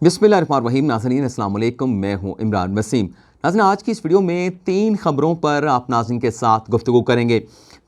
बिस्मिल्लाहिर्रहमानिर्रहीम। नाज़रीन अस्सलाम वालेकुम, मैं हूं इमरान वसीम। नाज़रीन, आज की इस वीडियो में 3 खबरों पर आप नाज़रीन के साथ गुफ्तगू करेंगे।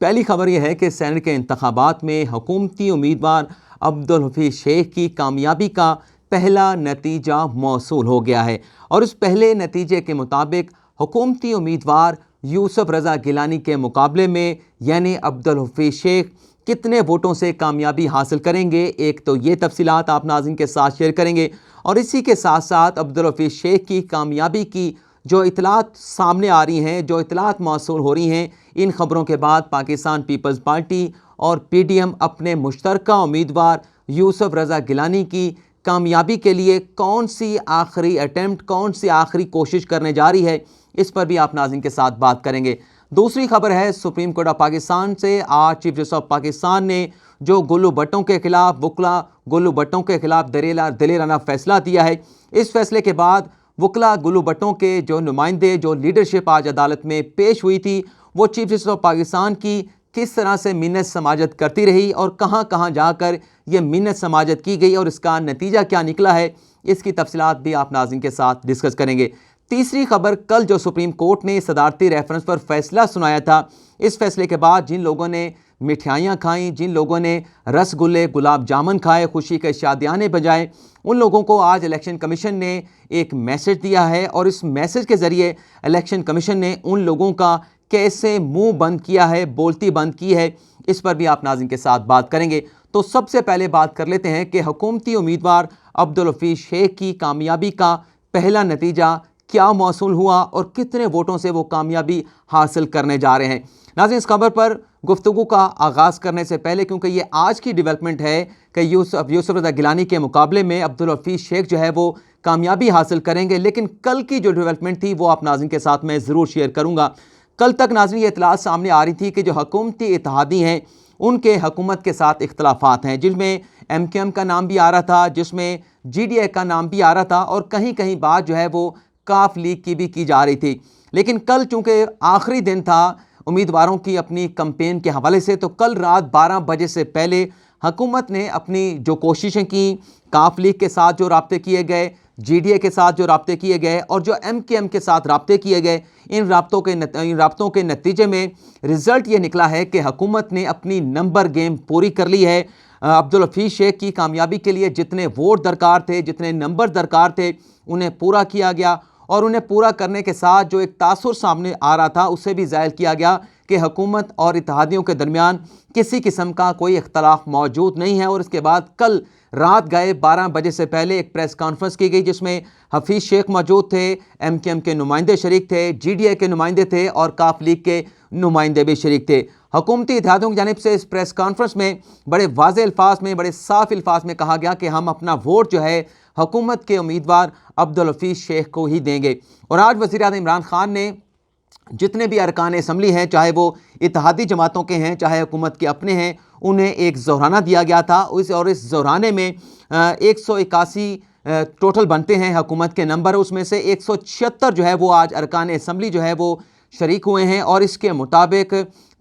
पहली खबर यह है कि सेनेट के इंतखाबात में हुकूमती उम्मीदवार अब्दुल हफीज़ शेख की कामयाबी का पहला नतीजा मौसूल हो गया है और उस पहले नतीजे के मुताबिक हुकूमती उम्मीदवार यूसुफ रज़ा गिलानी के मुकाबले में यानी अब्दुल हफीज़ शेख कितने वोटों से कामयाबी हासिल करेंगे, एक तो ये तफसीलात आप नाज़रीन के साथ शेयर करेंगे और इसी के साथ साथ अब्दुल हफीज़ शेख की कामयाबी की जो इतलात सामने आ रही हैं, जो इतलात मौसूल हो रही हैं, इन खबरों के बाद पाकिस्तान पीपल्स पार्टी और PDM अपने मुश्तरका उम्मीदवार यूसुफ रज़ा गिलानी की कामयाबी के लिए कौन सी आखिरी अटैम्प्ट, कौन सी आखिरी कोशिश करने जा रही है, इस पर भी आप नाज़रीन के साथ बात करेंगे। दूसरी खबर है सुप्रीम कोर्ट ऑफ पाकिस्तान से। आज चीफ जस्टिस ऑफ पाकिस्तान ने जो गुल्लू भट्टों के खिलाफ, वकला गुल्लू भट्टों के खिलाफ दलेराना फैसला दिया है। इस फैसले के बाद वकला गुल्लू भट्टों के जो नुमाइंदे, जो लीडरशिप आज अदालत में पेश हुई थी, वो चीफ जस्टिस ऑफ पाकिस्तान की किस तरह से मिन्नत समाजत करती रही और कहाँ कहाँ जाकर ये मिन्नत समाजत की गई और इसका नतीजा क्या निकला है, इसकी तफसीलात भी आप नाज़रीन के साथ डिस्कस करेंगे। तीसरी खबर, कल जो सुप्रीम कोर्ट ने सदारती रेफरेंस पर फैसला सुनाया था, इस फैसले के बाद जिन लोगों ने मिठाइयाँ खाईं, जिन लोगों ने रसगुल्ले, गुलाब जामुन खाए, खुशी के शादियाने बजाए, उन लोगों को आज इलेक्शन कमीशन ने एक मैसेज दिया है और इस मैसेज के ज़रिए इलेक्शन कमीशन ने उन लोगों का कैसे मुंह बंद किया है, बोलती बंद की है, इस पर भी आप नाज़रीन के साथ बात करेंगे। तो सबसे पहले बात कर लेते हैं कि हुकूमती उम्मीदवार अब्दुल हफीज़ शेख की कामयाबी का पहला नतीजा क्या मौसूल हुआ और कितने वोटों से वो कामयाबी हासिल करने जा रहे हैं। नाज़रीन, इस खबर पर गुफ्तगू का आगाज़ करने से पहले, क्योंकि ये आज की डेवलपमेंट है कि यूसुफ रज़ा गिलानी के मुकाबले में अब्दुल हफीज़ शेख जो है वो कामयाबी हासिल करेंगे, लेकिन कल की जो डेवलपमेंट थी वो आप नाज़रीन के साथ मैं ज़रूर शेयर करूँगा। कल तक नाज़रीन ये इतलात सामने आ रही थी कि जो हुकूमती इत्तेहादी हैं उनके हुकूमत के साथ इख्तलाफात हैं, जिसमें MKM का नाम भी आ रहा था, जिसमें GDA का नाम भी आ रहा था और कहीं कहीं बात जो है वो काफ लीग की भी की जा रही थी। लेकिन कल चूँकि आखिरी दिन था उम्मीदवारों की अपनी कैंपेन के हवाले से, तो कल रात 12 बजे से पहले हुकूमत ने अपनी जो कोशिशें की, काफ लीग के साथ जो राब्ते किए गए, GDA के साथ जो राब्ते किए गए और जो MKM के साथ राब्ते किए गए, इन राब्तों के नतीजे में रिज़ल्ट ये निकला है कि हुकूमत ने अपनी नंबर गेम पूरी कर ली है। अब्दुल हफीज़ शेख की कामयाबी के लिए जितने वोट दरकार थे, जितने नंबर दरकार थे, उन्हें पूरा किया गया और उन्हें पूरा करने के साथ जो एक तासुर सामने आ रहा था उसे भी ज़ाहिर किया गया कि हुकूमत और इत्तेहादियों के दरमियान किसी किस्म का कोई इख्तलाफ मौजूद नहीं है। और इसके बाद कल रात गए 12 बजे से पहले एक प्रेस कॉन्फ्रेंस की गई जिसमें हफीज़ शेख मौजूद थे, MKM के नुमाइंदे शरीक थे, GDA के नुमाइंदे थे और काफ लीग के नुमाइंदे भी शरीक थे। हुकूमती इत्तेहादियों की जानिब से इस प्रेस कॉन्फ्रेंस में बड़े वाज़ेह अल्फाज में, बड़े साफ अल्फाज में कहा गया कि हम अपना वोट जो है हुकूमत के उम्मीदवार अब्दुल हफीज़ शेख को ही देंगे। और आज वज़ीर-ए-आज़म इमरान खान ने जितने भी अरकान असम्बली हैं, चाहे वो इत्तेहादी जमातों के हैं, चाहे हुकूमत के अपने हैं, उन्हें एक ज़ोहराना दिया गया था। इस ज़ोहराने में 181 टोटल बनते हैं हुकूमत के नंबर, उसमें से 176 जो है वो आज अरकान असम्बली जो है वो शरीक हुए हैं और इसके मुताबिक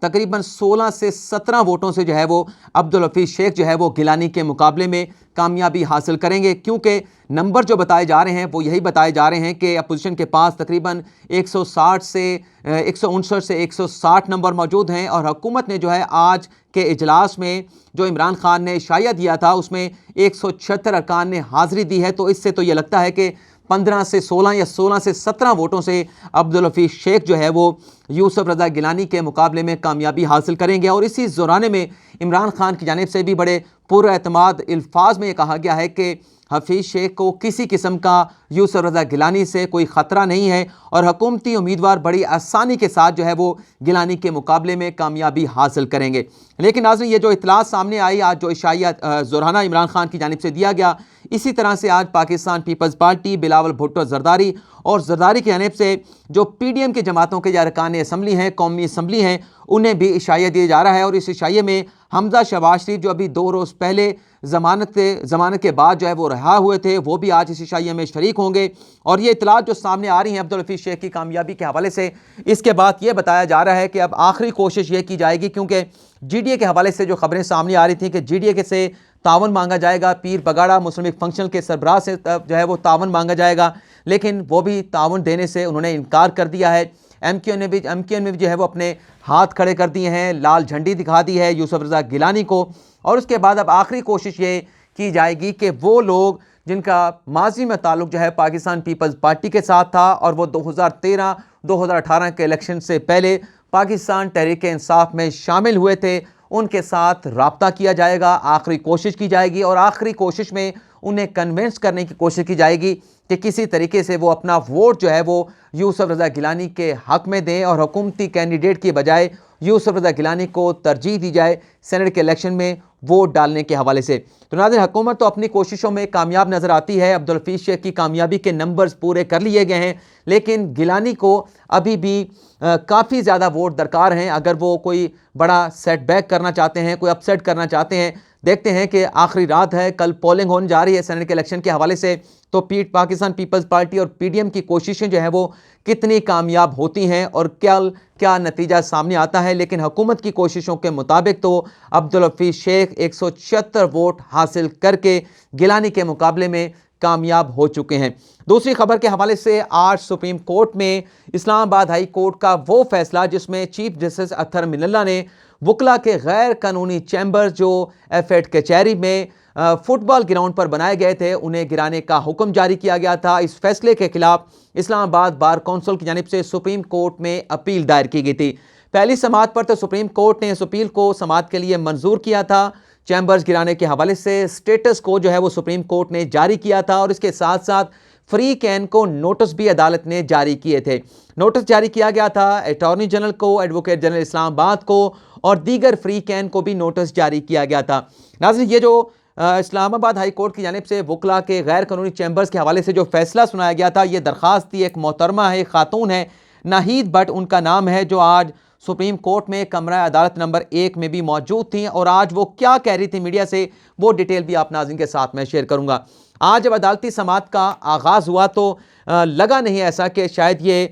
तकरीबन 16 से 17 वोटों से जो है वो अब्दुल हफीज़ शेख जो है वो गिलानी के मुकाबले में कामयाबी हासिल करेंगे, क्योंकि नंबर जो बताए जा रहे हैं वो यही बताए जा रहे हैं कि अपोजिशन के पास तकरीबन 159 से 160 नंबर मौजूद हैं और हुकूमत ने जो है आज के इजलास में जो इमरान खान ने शाया दिया था उसमें 176 अरकान ने हाज़िरी दी है। तो इससे तो ये लगता है कि 15 से 16 या 16 से 17 वोटों से अब्दुल हफीज़ शेख जो है वो यूसुफ रज़ा गिलानी के मुकाबले में कामयाबी हासिल करेंगे। और इसी ज़ोराने में इमरान खान की जानिब से भी बड़े पुरएतमाद अल्फाज में ये कहा गया है कि हफीज़ शेख को किसी किस्म का यूसुफ रज़ा गिलानी से कोई ख़तरा नहीं है और हुकूमती उम्मीदवार बड़ी आसानी के साथ जो है वो गिलानी के मुकाबले में कामयाबी हासिल करेंगे। लेकिन नाज़रीन, ये जो इतलात सामने आई, आज जो इशाया ज़ोराना इमरान खान की जानिब से दिया गया, इसी तरह से आज पाकिस्तान पीपल्स पार्टी, बिलावल भुट्टो ज़रदारी और ज़रदारी की जानिब से जो PDM के जमातों के अरकान असम्बली हैं, कौमी असम्बली हैं, उन्हें भी इशाया दिया जा रहा है। और इस इशाये में हमजा शहबाज शरीफ जो अभी 2 रोज़ पहले ज़मानत के बाद जो है वो रिहा हुए थे, वो भी आज इस इशाइया में शरीक होंगे। और ये इतलात जो सामने आ रही हैं अब्दुल हफीज़ शेख की कामयाबी के हवाले से, इसके बाद ये बताया जा रहा है कि अब आखिरी कोशिश ये की जाएगी, क्योंकि GDA के हवाले से जो खबरें सामने आ रही थी कि GDA से तावन मांगा जाएगा, पीर बगाड़ा मुस्लिम लीग फंक्शन के सरबराह से जो है वो तावन मांगा जाएगा, लेकिन वो भी तावन देने से उन्होंने इनकार कर दिया है। MKN ने भी जो है वो अपने हाथ खड़े कर दिए हैं, लाल झंडी दिखा दी है यूसुफ रज़ा गिलानी को। और उसके बाद अब आखिरी कोशिश ये की जाएगी कि वो लोग जिनका माजी में ताल्लुक़ जो है पाकिस्तान पीपल्स पार्टी के साथ था और वो 2013-2018 के इलेक्शन से पहले पाकिस्तान तहरीक इंसाफ में शामिल हुए थे, उनके साथ रब्ता किया जाएगा, आखिरी कोशिश की जाएगी और आखिरी कोशिश में उन्हें कन्विंस करने की कोशिश की जाएगी कि किसी तरीके से वो अपना वोट जो है वो यूसुफ रज़ा गिलानी के हक़ में दें और हुकूमती कैंडिडेट की बजाय यूसुफ रज़ा गिलानी को तरजीह दी जाए सेनेट के इलेक्शन में वोट डालने के हवाले से। तो नाज़रीन, हुकूमत तो अपनी कोशिशों में कामयाब नज़र आती है। अब्दुल हफीज़ शेख की कामयाबी के नंबर्स पूरे कर लिए गए हैं, लेकिन गिलानी को अभी भी काफ़ी ज़्यादा वोट दरकार हैं अगर वो कोई बड़ा सेटबैक करना चाहते हैं, कोई अपसेट करना चाहते हैं। देखते हैं कि आखिरी रात है, कल पोलिंग होने जा रही है सेनेट के इलेक्शन के हवाले से, तो पाकिस्तान पीपल्स पार्टी और PDM की कोशिशें जो है वो कितनी कामयाब होती हैं और क्या नतीजा सामने आता है। लेकिन हुकूमत की कोशिशों के मुताबिक तो अब्दुल हफीज़ शेख 176 वोट हासिल करके गिलानी के मुकाबले में कामयाब हो चुके हैं। दूसरी खबर के हवाले से, आज सुप्रीम कोर्ट में इस्लामाबाद हाई कोर्ट का वो फैसला जिसमें चीफ जस्टिस अत्तर मिनल्ला ने वकला के गैर कानूनी चैम्बर्स जो एफएड कचहरी में फुटबॉल ग्राउंड पर बनाए गए थे उन्हें गिराने का हुक्म जारी किया गया था। इस फैसले के खिलाफ इस्लामाबाद बार कौंसिल की जानिब से सुप्रीम कोर्ट में अपील दायर की गई थी। पहली समाअत पर तो सुप्रीम कोर्ट ने इस अपील को समाअत के लिए मंजूर किया था। चैम्बर्स गिराने के हवाले से स्टेटस को जो है वो सुप्रीम कोर्ट ने जारी किया था और इसके साथ साथ फ्री कैन को नोटिस भी अदालत ने जारी किए थे। नोटिस जारी किया गया था अटॉर्नी जनरल को, एडवोकेट जनरल इस्लामाबाद को और दीगर फ्री कैन को भी नोटिस जारी किया गया था। नाज़रीन, ये जो इस्लामाबाद हाई कोर्ट की जानिब से वकला के गैर कानूनी चैम्बर्स के हवाले से जो फैसला सुनाया गया था, ये दरख्वास्त थी, एक मोहतरमा है, खातून है, नाहीद भट्ट उनका नाम है, जो आज सुप्रीम कोर्ट में कमरा अदालत नंबर 1 में भी मौजूद थी और आज वो क्या कह रही थी मीडिया से, वो डिटेल भी आप नाज़रीन के साथ मैं शेयर करूंगा। आज जब अदालती समाअत का आगाज़ हुआ तो लगा नहीं ऐसा कि शायद ये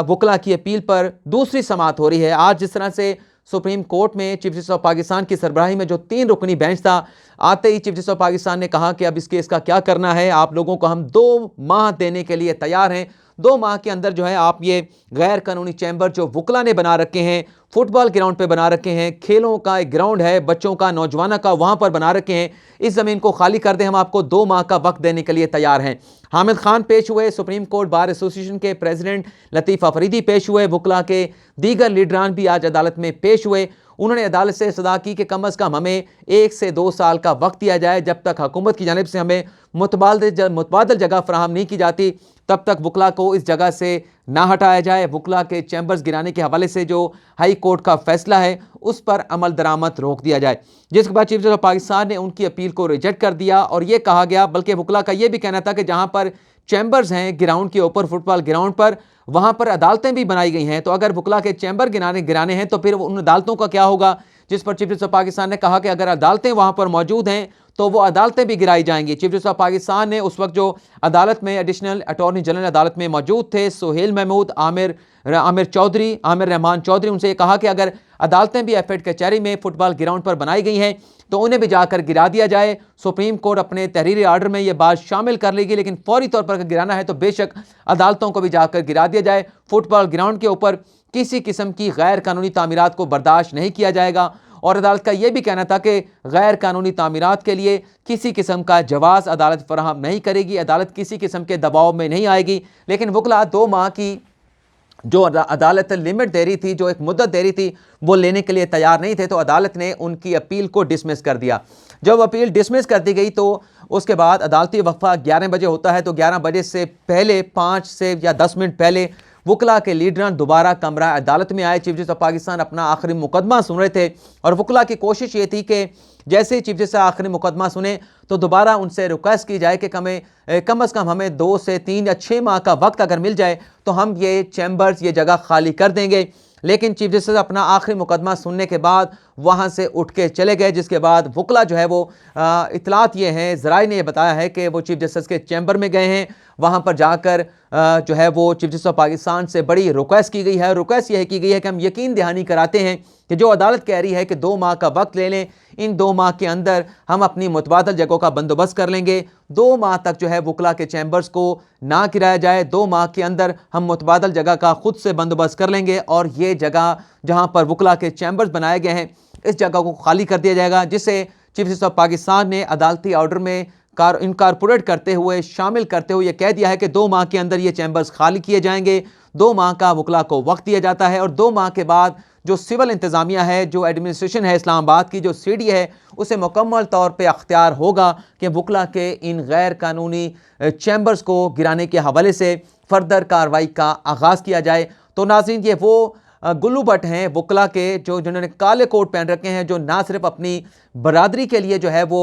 वकला की अपील पर दूसरी समाअत हो रही है। आज जिस तरह से सुप्रीम कोर्ट में चीफ जस्टिस ऑफ पाकिस्तान की सरबराही में जो 3 रुकनी बेंच था, आते ही चीफ जस्टिस ऑफ पाकिस्तान ने कहा कि अब इस केस का क्या करना है, आप लोगों को हम 2 माह देने के लिए तैयार हैं। 2 माह के अंदर जो है आप ये गैर कानूनी चैम्बर जो वकला ने बना रखे हैं, फुटबॉल ग्राउंड पे बना रखे हैं, खेलों का एक ग्राउंड है बच्चों का, नौजवानों का, वहाँ पर बना रखे हैं, इस ज़मीन को खाली कर दें, हम आपको 2 माह का वक्त देने के लिए तैयार हैं। हामिद खान पेश हुए, सुप्रीम कोर्ट बार एसोसिएशन के प्रेसिडेंट लतीफ़ अफरीदी पेश हुए, वकला के दीगर लीडरान भी आज अदालत में पेश हुए। उन्होंने अदालत से सदा की कि कम अज़ कम हमें 1 से 2 साल का वक्त दिया जाए, जब तक हुकूमत की जानिब से हमें मुतबादल जगह फराहम नहीं की जाती तब तक वकला को इस जगह से ना हटाया जाए। वकला के चैम्बर्स गिराने के हवाले से जो हाई कोर्ट का फैसला है उस पर अमल दरामद रोक दिया जाए, जिसके बाद चीफ जस्टिस ऑफ पाकिस्तान ने उनकी अपील को रिजेक्ट कर दिया और ये कहा गया, बल्कि वकला का ये भी कहना था कि जहाँ पर चैम्बर्स हैं ग्राउंड के ऊपर, फुटबॉल ग्राउंड पर, वहाँ पर अदालतें भी बनाई गई हैं, तो अगर वकला के चैम्बर गिराने हैं तो फिर उन अदालतों का क्या होगा। जिस पर चीफ जस्टिस ऑफ पाकिस्तान ने कहा कि अगर अदालतें वहाँ पर मौजूद हैं तो वो अदालतें भी गिराई जाएंगी। चीफ जस्टिस ऑफ पाकिस्तान ने उस वक्त जो अदालत में एडिशनल अटॉर्नी जनरल अदालत में मौजूद थे, सुहेल महमूद, आमिर रहमान चौधरी, उनसे कहा कि अगर अदालतें भी एफएड कचहरी में फुटबॉल ग्राउंड पर बनाई गई हैं तो उन्हें भी जाकर गिरा दिया जाए। सुप्रीम कोर्ट अपने तहरीरी आर्डर में ये बात शामिल कर लेगी, लेकिन फौरी तौर पर अगर गिराना है तो बेशक अदालतों को भी जाकर गिरा दिया जाए। फुटबॉल ग्राउंड के ऊपर किसी किस्म की गैर कानूनी तामीरात को बर्दाश्त नहीं किया जाएगा और अदालत का यह भी कहना था कि गैर कानूनी तामीरात के लिए किसी किस्म का जवाज़ अदालत फराहम नहीं करेगी, अदालत किसी किस्म के दबाव में नहीं आएगी। लेकिन वकला 2 माह की जो अदालत लिमिट दे रही थी, जो एक मुद्दत दे रही थी, वो लेने के लिए तैयार नहीं थे, तो अदालत ने उनकी अपील को डिसमिस कर दिया। जब अपील डिसमिस कर दी गई तो उसके बाद अदालती वक्फा 11 बजे होता है, तो 11 बजे से पहले 5 से या 10 मिनट पहले वकला के लीडरान दोबारा कमरा अदालत में आए। चीफ जस्टिस ऑफ पाकिस्तान अपना आखिरी मुकदमा सुन रहे थे और वकला की कोशिश ये थी कि जैसे ही चीफ जस्टिस आखिरी मुकदमा सुने तो दोबारा उनसे रिक्वेस्ट की जाए कि कम अज़ कम हमें 2 से 3 या 6 माह का वक्त अगर मिल जाए तो हम ये चैम्बर्स, ये जगह खाली कर देंगे। लेकिन चीफ जस्टिस अपना आखिरी मुकदमा सुनने के बाद वहाँ से उठ के चले गए, जिसके बाद वकला जो है वो इतलात ये हैं, ज़राए ने ये बताया है कि वो चीफ जस्टिस के चैम्बर में गए हैं। वहाँ पर जाकर जो है वो चीफ जस्टिस ऑफ पाकिस्तान से बड़ी रिक्वेस्ट की गई है। रिक्वेस्ट यह की गई है कि हम यकीन दहानी कराते हैं कि जो अदालत कह रही है कि 2 माह का वक्त ले लें, इन 2 माह के अंदर हम अपनी मुतबादल जगहों का बंदोबस्त कर लेंगे। 2 माह तक जो है वकला के चैम्बर्स को ना गिराया जाए, 2 माह के अंदर हम मुतबादल जगह का खुद से बंदोबस्त कर लेंगे और ये जगह जहाँ पर वकला के चैम्बर्स बनाए गए हैं इस जगह को खाली कर दिया जाएगा, जिसे चीफ जस्टिस ऑफ पाकिस्तान ने अदालती ऑर्डर में इनकारपोरेट करते हुए, शामिल करते हुए कह दिया है कि 2 माह के अंदर ये चैम्बर्स खाली किए जाएंगे। 2 माह का वकला को वक्त दिया जाता है और 2 माह के बाद जो सिविल इंतज़ामिया है, जो एडमिनिस्ट्रेशन है इस्लामाबाद की, जो सीडी है, उसे मुकम्मल तौर पे अख्तियार होगा कि वकला के इन गैर कानूनी चैम्बर्स को गिराने के हवाले से फर्दर कार्रवाई का आगाज़ किया जाए। तो नाज़रीन, ये वो गुल्लू भट्ट हैं वकला के जिन्होंने काले कोट पहन रखे हैं, जो ना सिर्फ अपनी बरादरी के लिए जो है वो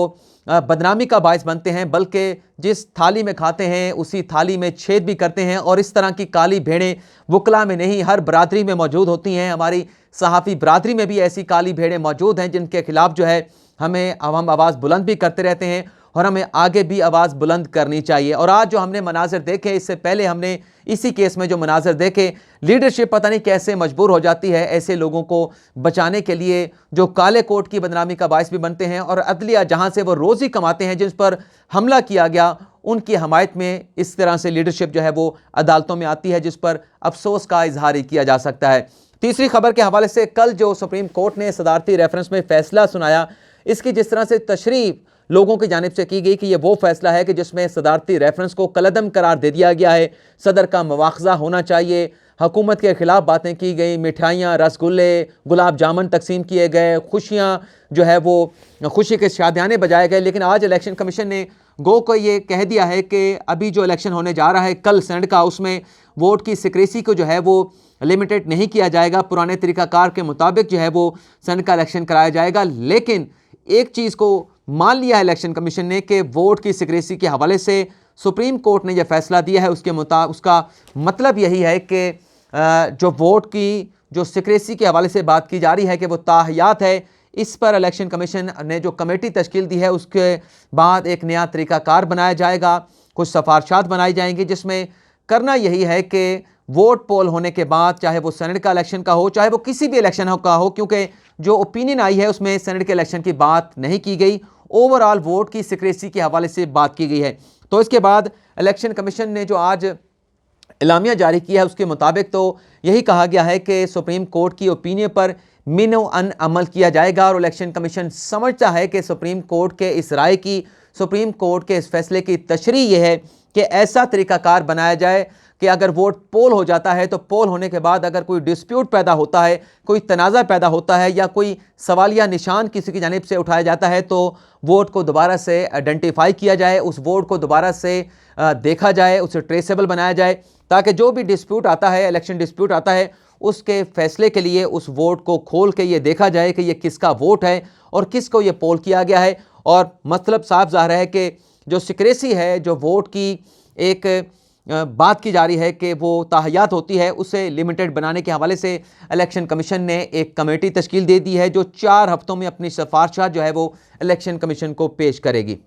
बदनामी का बायस बनते हैं, बल्कि जिस थाली में खाते हैं उसी थाली में छेद भी करते हैं। और इस तरह की काली भेड़ें वकला में नहीं, हर बरादरी में मौजूद होती हैं। हमारी सहाफ़ी बरादरी में भी ऐसी काली भेड़ें मौजूद हैं जिनके खिलाफ जो है हम आवाज़ बुलंद भी करते रहते हैं और हमें आगे भी आवाज़ बुलंद करनी चाहिए। और आज जो हमने मनाज़र देखे, इससे पहले हमने इसी केस में जो मनाज़र देखे, लीडरशिप पता नहीं कैसे मजबूर हो जाती है ऐसे लोगों को बचाने के लिए जो काले कोट की बदनामी का बायस भी बनते हैं, और अदलिया जहाँ से वो रोज़ी कमाते हैं, जिन पर हमला किया गया, उनकी हमायत में इस तरह से लीडरशिप जो है वो अदालतों में आती है, जिस पर अफसोस का इजहार ही किया जा सकता है। तीसरी खबर के हवाले से कल जो सुप्रीम कोर्ट ने सदारती रेफरेंस में फ़ैसला सुनाया, इसकी जिस तरह से तशरीह लोगों की जानिब से की गई कि यह वो फैसला है कि जिसमें सदारती रेफरेंस को कलअदम करार दे दिया गया है, सदर का मुआवजा होना चाहिए, हुकूमत के खिलाफ बातें की गई, मिठाइयाँ, रसगुल्ले, गुलाब जामुन तकसीम किए गए, खुशियाँ जो है वो खुशी के शादियाने बजाए गए। लेकिन आज इलेक्शन कमीशन ने गो को ये कह दिया है कि अभी जो इलेक्शन होने जा रहा है कल सेनेट का, उसमें वोट की सिक्रेसी को जो है वो लिमिटेड नहीं किया जाएगा। पुराने तरीक़ाकार के मुताबिक जो है वो सेनेट का इलेक्शन कराया जाएगा। लेकिन एक चीज़ को मान लिया है इलेक्शन कमीशन ने कि वोट की सिक्रेसी के हवाले से सुप्रीम कोर्ट ने यह फैसला दिया है, उसका मतलब यही है कि जो वोट की जो सिक्रेसी के हवाले से बात की जा रही है कि वो ताहियात है, इस पर इलेक्शन कमीशन ने जो कमेटी तश्कील दी है उसके बाद एक नया तरीक़ाकार बनाया जाएगा, कुछ सिफारिशात बनाई जाएंगी, जिसमें करना यही है कि वोट पोल होने के बाद, चाहे वो सेनेट का इलेक्शन का हो, चाहे वो किसी भी इलेक्शन का हो, क्योंकि जो ओपिनियन आई है उसमें सेनेट के इलेक्शन की बात नहीं की गई, ओवरऑल वोट की सिक्रेसी के हवाले से बात की गई है। तो इसके बाद इलेक्शन कमीशन ने जो आज एलामिया जारी किया है उसके मुताबिक तो यही कहा गया है कि सुप्रीम कोर्ट की ओपिनियन पर मिनो अन अमल किया जाएगा। और इलेक्शन कमीशन समझता है कि सुप्रीम कोर्ट के इस राय की, सुप्रीम कोर्ट के इस फैसले की तशरीह यह है कि ऐसा तरीक़ाकार बनाया जाए कि अगर वोट पोल हो जाता है तो पोल होने के बाद अगर कोई डिस्प्यूट पैदा होता है, कोई तनाज़ा पैदा होता है या कोई सवालिया निशान किसी की जानिब से उठाया जाता है, तो वोट को दोबारा से आइडेंटिफाई किया जाए, उस वोट को दोबारा से देखा जाए, उसे ट्रेसेबल बनाया जाए, ताकि जो भी डिस्प्यूट आता है, इलेक्शन डिस्प्यूट आता है, उसके फैसले के लिए उस वोट को खोल के ये देखा जाए कि ये किसका वोट है और किसको ये पोल किया गया है। और मतलब साफ ज़ाहिर है कि जो सिक्रेसी है, जो वोट की एक बात की जा रही है कि वो ताहियात होती है, उसे लिमिटेड बनाने के हवाले से इलेक्शन कमीशन ने एक कमेटी तश्कील दे दी है, जो 4 हफ्तों में अपनी सिफारिशात जो है वो इलेक्शन कमीशन को पेश करेगी।